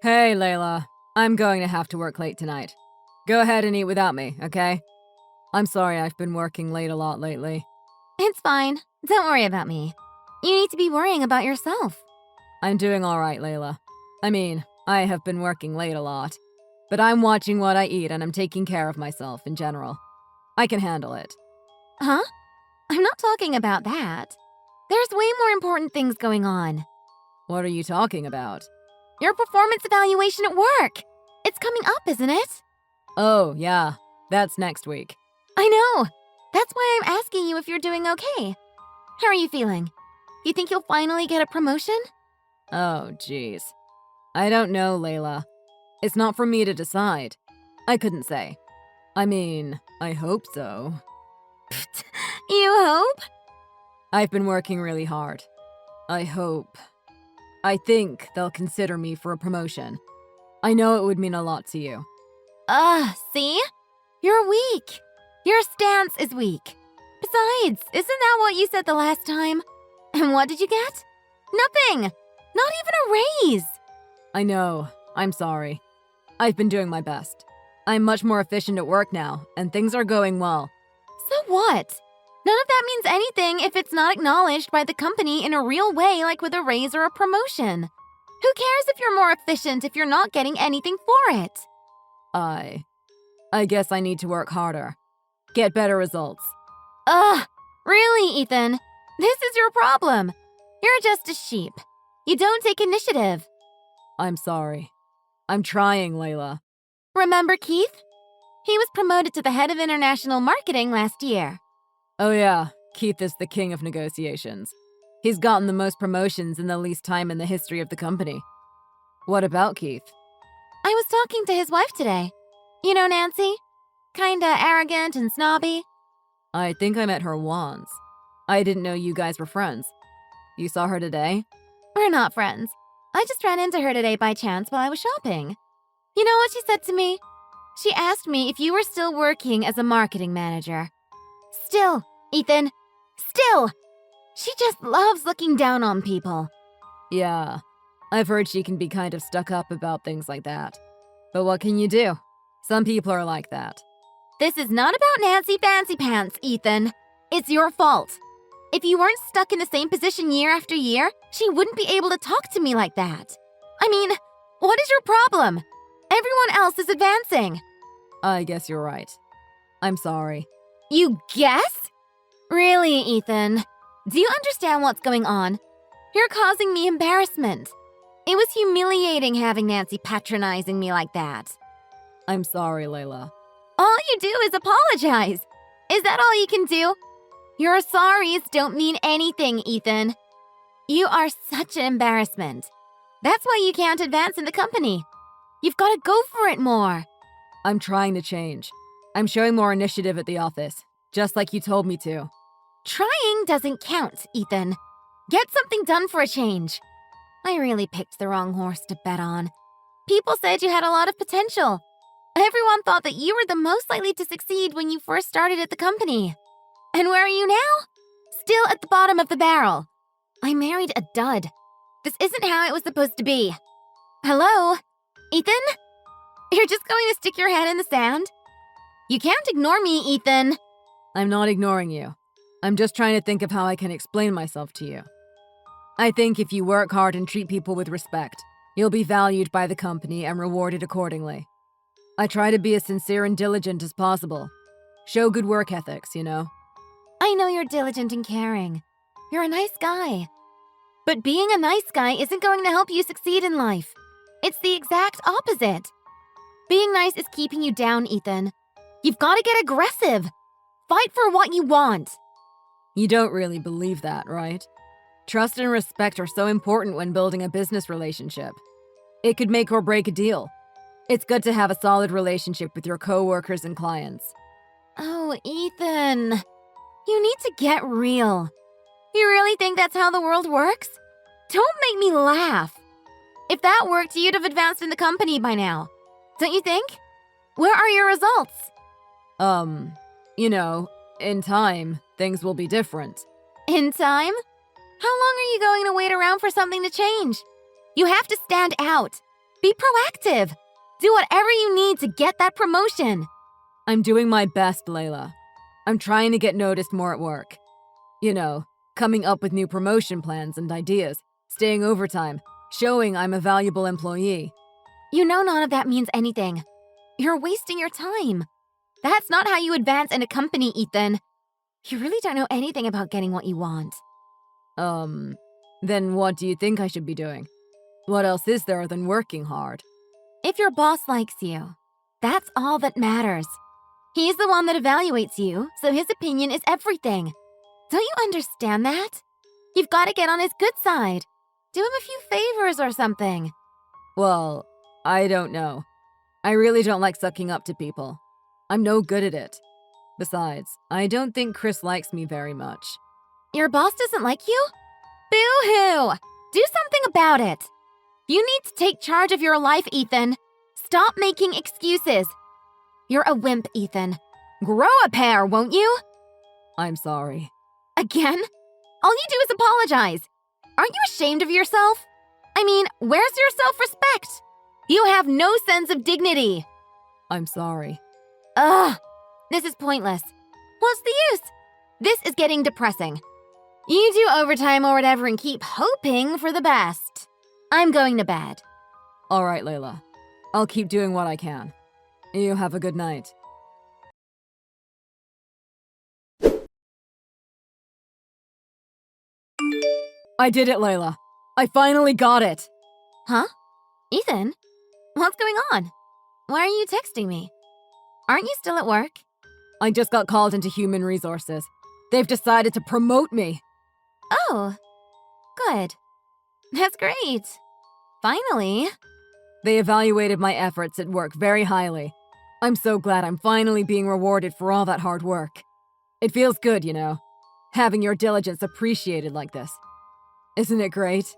Hey, Layla. I'm going to have to work late tonight. Go ahead and eat without me, okay? I'm sorry I've been working late a lot lately. It's fine. Don't worry about me. You need to be worrying about yourself. I'm doing alright, Layla. I mean, I have been working late a lot. But I'm watching what I eat and I'm taking care of myself in general. I can handle it. Huh? I'm not talking about that. There's way more important things going on. What are you talking about? Your performance evaluation at work. It's coming up, isn't it? Oh, yeah. That's next week. I know. That's why I'm asking you if you're doing okay. How are you feeling? You think you'll finally get a promotion? Oh, jeez. I don't know, Layla. It's not for me to decide. I couldn't say. I mean, I hope so. You hope? I've been working really hard. I think they'll consider me for a promotion. I know it would mean a lot to you. See? You're weak. Your stance is weak. Besides, isn't that what you said the last time? And what did you get? Nothing! Not even a raise! I know. I'm sorry. I've been doing my best. I'm much more efficient at work now, and things are going well. So what? None of that means anything if it's not acknowledged by the company in a real way, like with a raise or a promotion. Who cares if you're more efficient if you're not getting anything for it? I guess I need to work harder. Get better results. Really, Ethan? This is your problem. You're just a sheep. You don't take initiative. I'm sorry. I'm trying, Layla. Remember Keith? He was promoted to the head of international marketing last year. Oh yeah, Keith is the king of negotiations. He's gotten the most promotions in the least time in the history of the company. What about Keith? I was talking to his wife today. You know Nancy? Kinda arrogant and snobby. I think I met her once. I didn't know you guys were friends. You saw her today? We're not friends. I just ran into her today by chance while I was shopping. You know what she said to me? She asked me if you were still working as a marketing manager. Still, Ethan. Still! She just loves looking down on people. Yeah, I've heard she can be kind of stuck up about things like that. But what can you do? Some people are like that. This is not about Nancy Fancy Pants, Ethan. It's your fault. If you weren't stuck in the same position year after year, she wouldn't be able to talk to me like that. I mean, what is your problem? Everyone else is advancing. I guess you're right. I'm sorry. You guess? Really, Ethan? Do you understand what's going on? You're causing me embarrassment. It was humiliating having Nancy patronizing me like that. I'm sorry, Layla. All you do is apologize. Is that all you can do? Your sorries don't mean anything, Ethan. You are such an embarrassment. That's why you can't advance in the company. You've got to go for it more. I'm trying to change. I'm showing more initiative at the office, just like you told me to. Trying doesn't count, Ethan. Get something done for a change. I really picked the wrong horse to bet on. People said you had a lot of potential. Everyone thought that you were the most likely to succeed when you first started at the company. And where are you now? Still at the bottom of the barrel. I married a dud. This isn't how it was supposed to be. Hello? Ethan? You're just going to stick your head in the sand? You can't ignore me, Ethan. I'm not ignoring you. I'm just trying to think of how I can explain myself to you. I think if you work hard and treat people with respect, you'll be valued by the company and rewarded accordingly. I try to be as sincere and diligent as possible. Show good work ethics, you know? I know you're diligent and caring. You're a nice guy. But being a nice guy isn't going to help you succeed in life. It's the exact opposite. Being nice is keeping you down, Ethan. You've got to get aggressive. Fight for what you want. You don't really believe that, right? Trust and respect are so important when building a business relationship. It could make or break a deal. It's good to have a solid relationship with your coworkers and clients. Oh, Ethan. You need to get real. You really think that's how the world works? Don't make me laugh. If that worked, you'd have advanced in the company by now. Don't you think? Where are your results? In time, things will be different. In time? How long are you going to wait around for something to change? You have to stand out. Be proactive. Do whatever you need to get that promotion. I'm doing my best, Layla. I'm trying to get noticed more at work. You know, coming up with new promotion plans and ideas, staying overtime, showing I'm a valuable employee. You know none of that means anything. You're wasting your time. That's not how you advance in a company, Ethan. You really don't know anything about getting what you want. Then what do you think I should be doing? What else is there than working hard? If your boss likes you, that's all that matters. He's the one that evaluates you, so his opinion is everything. Don't you understand that? You've got to get on his good side. Do him a few favors or something. Well, I don't know. I really don't like sucking up to people. I'm no good at it. Besides, I don't think Chris likes me very much. Your boss doesn't like you? Boo-hoo! Do something about it. You need to take charge of your life, Ethan. Stop making excuses. You're a wimp, Ethan. Grow a pair, won't you? I'm sorry. Again? All you do is apologize. Aren't you ashamed of yourself? I mean, where's your self-respect? You have no sense of dignity. I'm sorry. Ugh, this is pointless. What's the use? This is getting depressing. You do overtime or whatever and keep hoping for the best. I'm going to bed. All right, Layla. I'll keep doing what I can. You have a good night. I did it, Layla. I finally got it. Huh? Ethan? What's going on? Why are you texting me? Aren't you still at work? I just got called into human resources. They've decided to promote me. Oh, good. That's great. Finally. They evaluated my efforts at work very highly. I'm so glad I'm finally being rewarded for all that hard work. It feels good, you know, having your diligence appreciated like this. Isn't it great?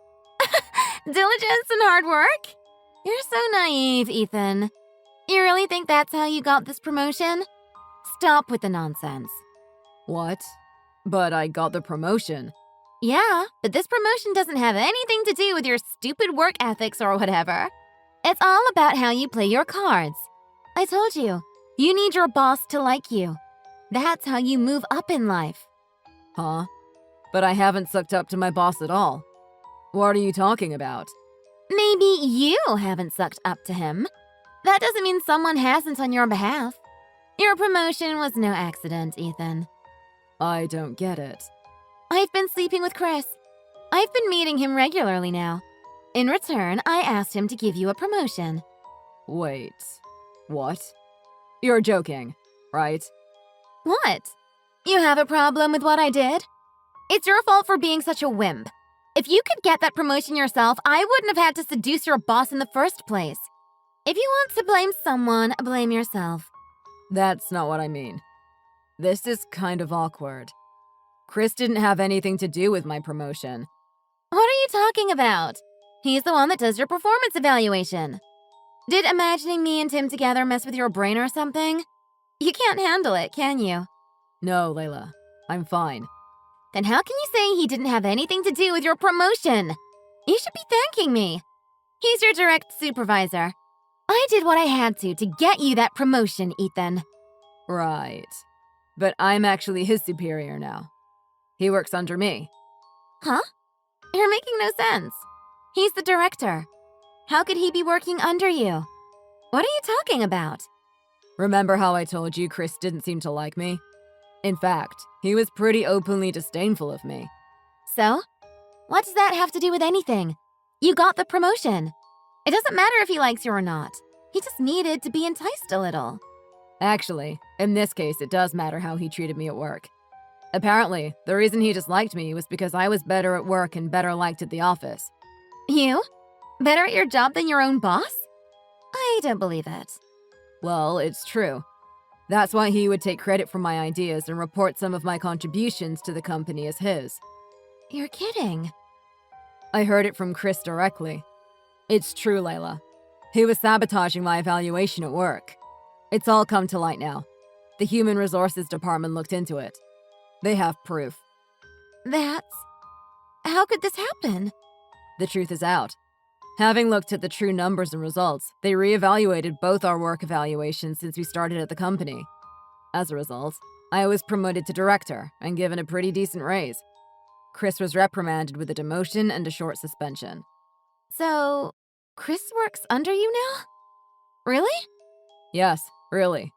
Diligence and hard work? You're so naive, Ethan. You really think that's how you got this promotion? Stop with the nonsense. What? But I got the promotion. Yeah, but this promotion doesn't have anything to do with your stupid work ethics or whatever. It's all about how you play your cards. I told you, you need your boss to like you. That's how you move up in life. Huh? But I haven't sucked up to my boss at all. What are you talking about? Maybe you haven't sucked up to him. That doesn't mean someone hasn't on your behalf. Your promotion was no accident, Ethan. I don't get it. I've been sleeping with Chris. I've been meeting him regularly now. In return, I asked him to give you a promotion. Wait. What? You're joking, right? What? You have a problem with what I did? It's your fault for being such a wimp. If you could get that promotion yourself, I wouldn't have had to seduce your boss in the first place. If you want to blame someone, blame yourself. That's not what I mean. This is kind of awkward. Chris didn't have anything to do with my promotion. What are you talking about? He's the one that does your performance evaluation. Did imagining me and Tim together mess with your brain or something? You can't handle it, can you? No, Layla. I'm fine. Then how can you say he didn't have anything to do with your promotion? You should be thanking me. He's your direct supervisor. I did what I had to get you that promotion, Ethan. Right. But I'm actually his superior now. He works under me. Huh? You're making no sense. He's the director. How could he be working under you? What are you talking about? Remember how I told you Chris didn't seem to like me? In fact, he was pretty openly disdainful of me. So? What does that have to do with anything? You got the promotion. It doesn't matter if he likes you or not. He just needed to be enticed a little. Actually, in this case, it does matter how he treated me at work. Apparently, the reason he disliked me was because I was better at work and better liked at the office. You? Better at your job than your own boss? I don't believe it. Well, it's true. That's why he would take credit for my ideas and report some of my contributions to the company as his. You're kidding. I heard it from Chris directly. It's true, Layla. He was sabotaging my evaluation at work. It's all come to light now. The Human Resources Department looked into it. They have proof. How could this happen? The truth is out. Having looked at the true numbers and results, they reevaluated both our work evaluations since we started at the company. As a result, I was promoted to director and given a pretty decent raise. Chris was reprimanded with a demotion and a short suspension. So, Chris works under you now? Really? Yes, really.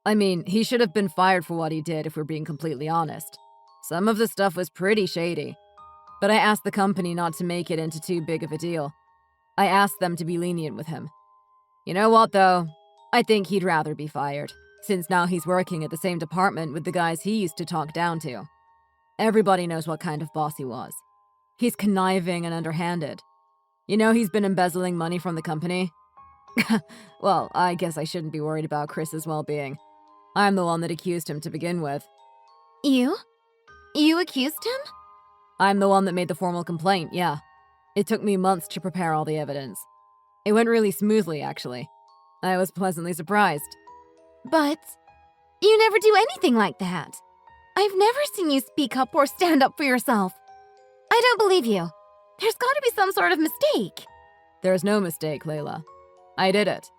I mean, he should have been fired for what he did if we're being completely honest. Some of the stuff was pretty shady. But I asked the company not to make it into too big of a deal. I asked them to be lenient with him. You know what, though? I think he'd rather be fired, since now he's working at the same department with the guys he used to talk down to. Everybody knows what kind of boss he was. He's conniving and underhanded. You know he's been embezzling money from the company? Well, I guess I shouldn't be worried about Chris's well-being. I'm the one that accused him to begin with. You? You accused him? I'm the one that made the formal complaint, yeah. It took me months to prepare all the evidence. It went really smoothly, actually. I was pleasantly surprised. But you never do anything like that. I've never seen you speak up or stand up for yourself. I don't believe you. There's gotta be some sort of mistake. There's no mistake, Layla. I did it.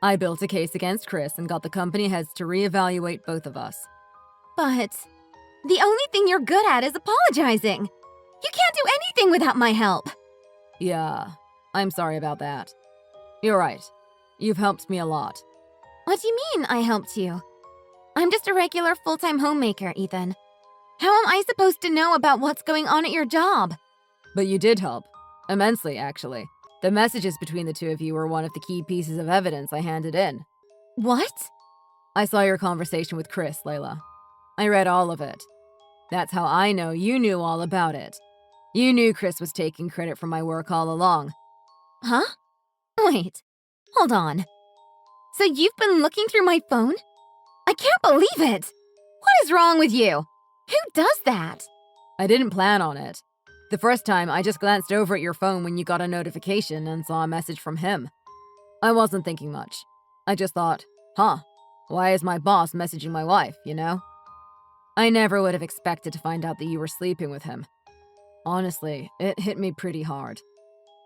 I built a case against Chris and got the company heads to reevaluate both of us. But the only thing you're good at is apologizing. You can't do anything without my help. Yeah, I'm sorry about that. You're right. You've helped me a lot. What do you mean, I helped you? I'm just a regular full-time homemaker, Ethan. How am I supposed to know about what's going on at your job? But you did help. Immensely, actually. The messages between the two of you were one of the key pieces of evidence I handed in. What? I saw your conversation with Chris, Layla. I read all of it. That's how I know you knew all about it. You knew Chris was taking credit for my work all along. Huh? Wait, hold on. So you've been looking through my phone? I can't believe it! What is wrong with you? Who does that? I didn't plan on it. The first time, I just glanced over at your phone when you got a notification and saw a message from him. I wasn't thinking much. I just thought, why is my boss messaging my wife, you know? I never would have expected to find out that you were sleeping with him. Honestly, it hit me pretty hard.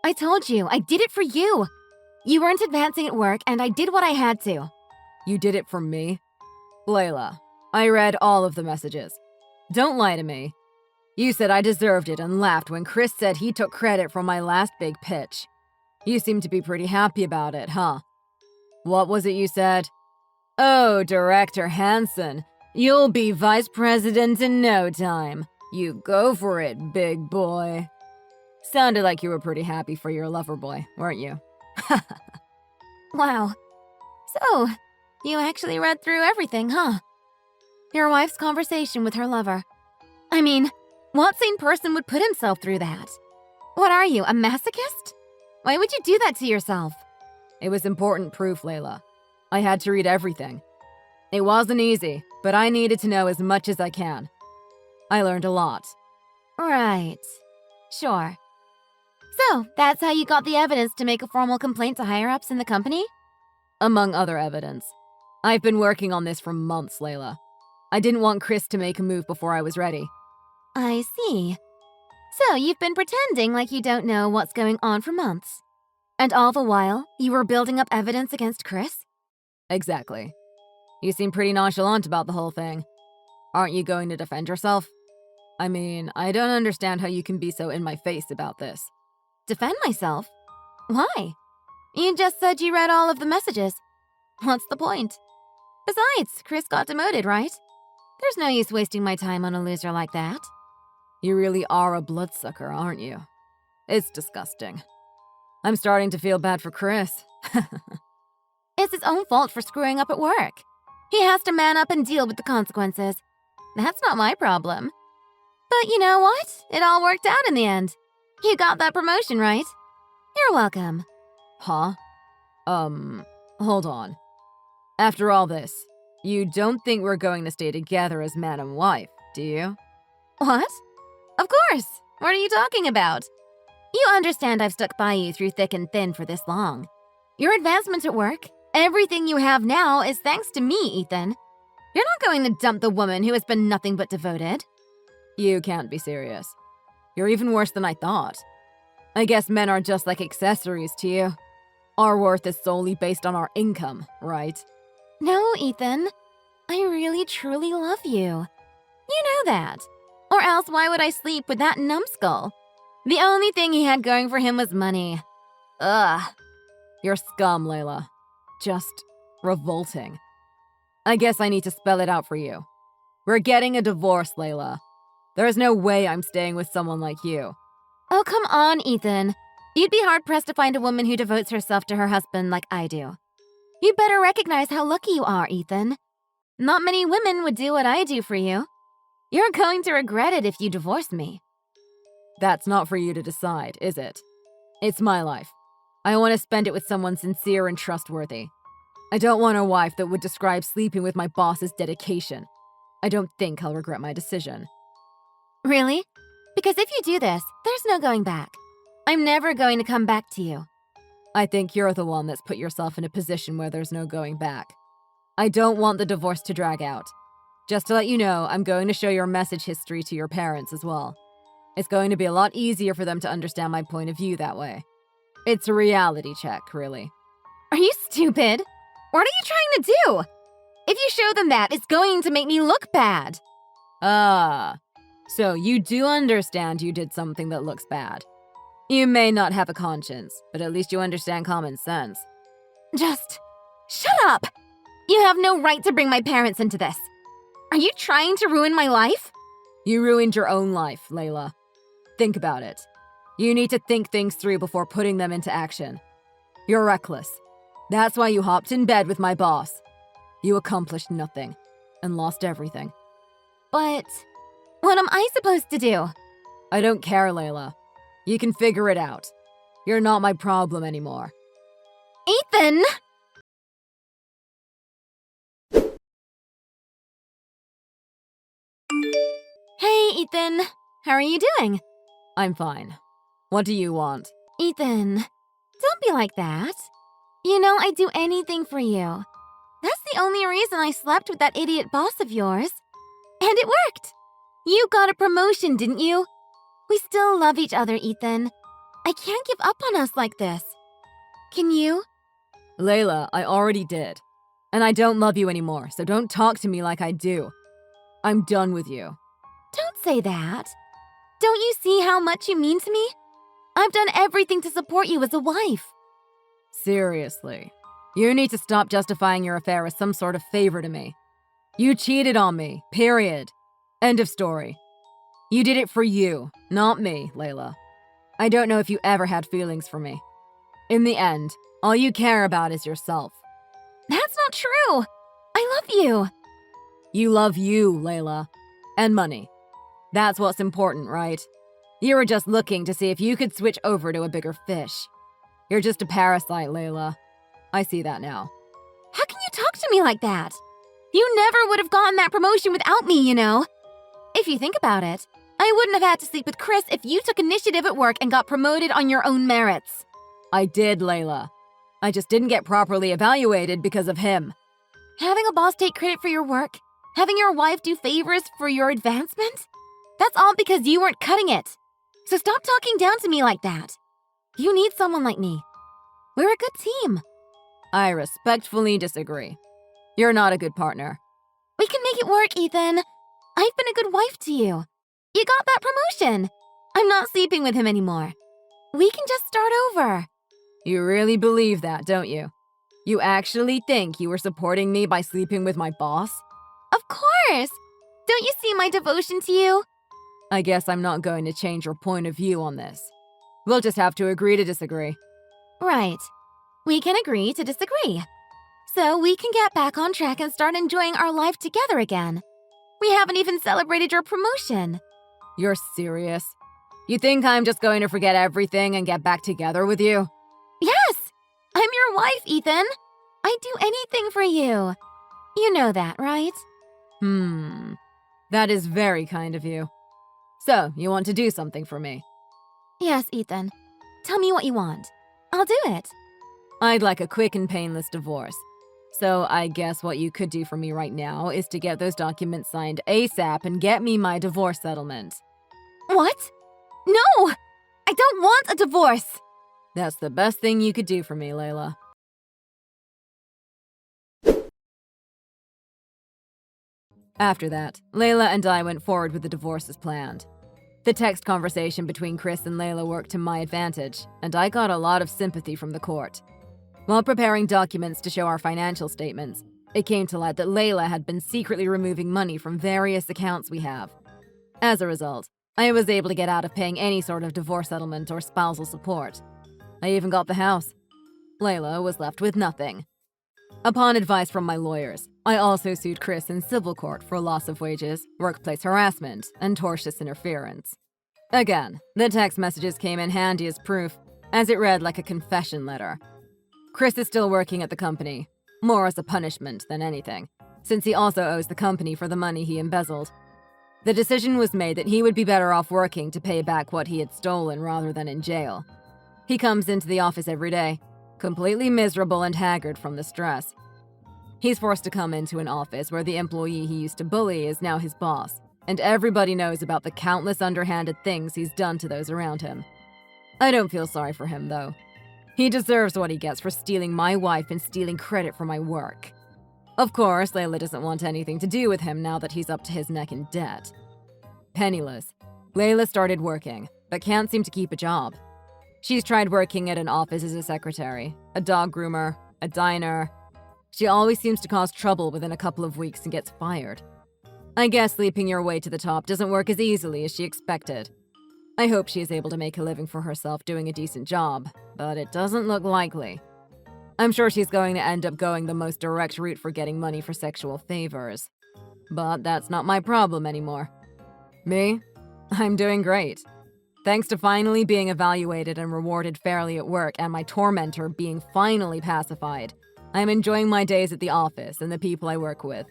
I told you, I did it for you. You weren't advancing at work, and I did what I had to. You did it for me? Layla, I read all of the messages. Don't lie to me. You said I deserved it and laughed when Chris said he took credit for my last big pitch. You seem to be pretty happy about it, huh? What was it you said? Oh, Director Hansen, you'll be vice president in no time. You go for it, big boy. Sounded like you were pretty happy for your lover boy, weren't you? Wow. So, you actually read through everything, huh? Your wife's conversation with her lover. I mean, what sane person would put himself through that? What are you, a masochist? Why would you do that to yourself? It was important proof, Layla. I had to read everything. It wasn't easy, but I needed to know as much as I can. I learned a lot. Right. Sure. So, that's how you got the evidence to make a formal complaint to higher-ups in the company? Among other evidence. I've been working on this for months, Layla. I didn't want Chris to make a move before I was ready. I see. So, you've been pretending like you don't know what's going on for months. And all the while, you were building up evidence against Chris? Exactly. You seem pretty nonchalant about the whole thing. Aren't you going to defend yourself? I mean, I don't understand how you can be so in my face about this. Defend myself? Why? You just said you read all of the messages. What's the point? Besides, Chris got demoted, right? There's no use wasting my time on a loser like that. You really are a bloodsucker, aren't you? It's disgusting. I'm starting to feel bad for Chris. It's his own fault for screwing up at work. He has to man up and deal with the consequences. That's not my problem. But you know what? It all worked out in the end. You got that promotion, right? You're welcome. Huh? Hold on. After all this, you don't think we're going to stay together as man and wife, do you? What? Of course. What are you talking about? You understand I've stuck by you through thick and thin for this long. Your advancement at work, everything you have now is thanks to me, Ethan. You're not going to dump the woman who has been nothing but devoted. You can't be serious. You're even worse than I thought. I guess men are just like accessories to you. Our worth is solely based on our income, right? No, Ethan. I really truly love you. You know that. Or else why would I sleep with that numbskull? The only thing he had going for him was money. Ugh. You're scum, Layla. Just revolting. I guess I need to spell it out for you. We're getting a divorce, Layla. There is no way I'm staying with someone like you. Oh, come on, Ethan. You'd be hard-pressed to find a woman who devotes herself to her husband like I do. You better recognize how lucky you are, Ethan. Not many women would do what I do for you. You're going to regret it if you divorce me. That's not for you to decide, is it? It's my life. I want to spend it with someone sincere and trustworthy. I don't want a wife that would describe sleeping with my boss as dedication. I don't think I'll regret my decision. Really? Because if you do this, there's no going back. I'm never going to come back to you. I think you're the one that's put yourself in a position where there's no going back. I don't want the divorce to drag out. Just to let you know, I'm going to show your message history to your parents as well. It's going to be a lot easier for them to understand my point of view that way. It's a reality check, really. Are you stupid? What are you trying to do? If you show them that, it's going to make me look bad. Ah, so you do understand you did something that looks bad. You may not have a conscience, but at least you understand common sense. Just shut up! You have no right to bring my parents into this. Are you trying to ruin my life? You ruined your own life, Layla. Think about it. You need to think things through before putting them into action. You're reckless. That's why you hopped in bed with my boss. You accomplished nothing and lost everything. But what am I supposed to do? I don't care, Layla. You can figure it out. You're not my problem anymore. Ethan! Hey, Ethan. How are you doing? I'm fine. What do you want? Ethan, don't be like that. You know I'd do anything for you. That's the only reason I slept with that idiot boss of yours. And it worked. You got a promotion, didn't you? We still love each other, Ethan. I can't give up on us like this. Can you? Layla, I already did. And I don't love you anymore, so don't talk to me like I do. I'm done with you. Don't say that. Don't you see how much you mean to me? I've done everything to support you as a wife. Seriously. You need to stop justifying your affair as some sort of favor to me. You cheated on me, period. End of story. You did it for you, not me, Layla. I don't know if you ever had feelings for me. In the end, all you care about is yourself. That's not true. I love you. You love you, Layla. And money. That's what's important, right? You were just looking to see if you could switch over to a bigger fish. You're just a parasite, Layla. I see that now. How can you talk to me like that? You never would have gotten that promotion without me, you know. If you think about it, I wouldn't have had to sleep with Chris if you took initiative at work and got promoted on your own merits. I did, Layla. I just didn't get properly evaluated because of him. Having a boss take credit for your work, having your wife do favors for your advancement, that's all because you weren't cutting it. So stop talking down to me like that. You need someone like me. We're a good team. I respectfully disagree. You're not a good partner. We can make it work, Ethan. I've been a good wife to you. You got that promotion. I'm not sleeping with him anymore. We can just start over. You really believe that, don't you? You actually think you were supporting me by sleeping with my boss? Of course. Don't you see my devotion to you? I guess I'm not going to change your point of view on this. We'll just have to agree to disagree. Right. We can agree to disagree. So we can get back on track and start enjoying our life together again. We haven't even celebrated your promotion. You're serious? You think I'm just going to forget everything and get back together with you? Yes! I'm your wife, Ethan. I'd do anything for you. You know that, right? That is very kind of you. So, you want to do something for me? Yes, Ethan. Tell me what you want. I'll do it. I'd like a quick and painless divorce. So I guess what you could do for me right now is to get those documents signed ASAP and get me my divorce settlement. What? No! I don't want a divorce! That's the best thing you could do for me, Layla. After that, Layla and I went forward with the divorce as planned. The text conversation between Chris and Layla worked to my advantage, and I got a lot of sympathy from the court. While preparing documents to show our financial statements, it came to light that Layla had been secretly removing money from various accounts we have. As a result, I was able to get out of paying any sort of divorce settlement or spousal support. I even got the house. Layla was left with nothing. Upon advice from my lawyers, I also sued Chris in civil court for loss of wages, workplace harassment, and tortious interference. Again, the text messages came in handy as proof, as it read like a confession letter. Chris is still working at the company, more as a punishment than anything, since he also owes the company for the money he embezzled. The decision was made that he would be better off working to pay back what he had stolen rather than in jail. He comes into the office every day, completely miserable and haggard from the stress. He's forced to come into an office where the employee he used to bully is now his boss, and everybody knows about the countless underhanded things he's done to those around him. I don't feel sorry for him, though. He deserves what he gets for stealing my wife and stealing credit for my work. Of course, Layla doesn't want anything to do with him now that he's up to his neck in debt. Penniless, Layla started working, but can't seem to keep a job. She's tried working at an office as a secretary, a dog groomer, a diner. She always seems to cause trouble within a couple of weeks and gets fired. I guess leaping your way to the top doesn't work as easily as she expected. I hope she is able to make a living for herself doing a decent job, but it doesn't look likely. I'm sure she's going to end up going the most direct route for getting money for sexual favors. But that's not my problem anymore. Me? I'm doing great. Thanks to finally being evaluated and rewarded fairly at work and my tormentor being finally pacified, I'm enjoying my days at the office and the people I work with.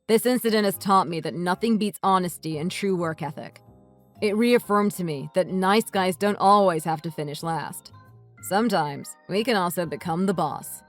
This incident has taught me that nothing beats honesty and true work ethic. It reaffirmed to me that nice guys don't always have to finish last. Sometimes, we can also become the boss.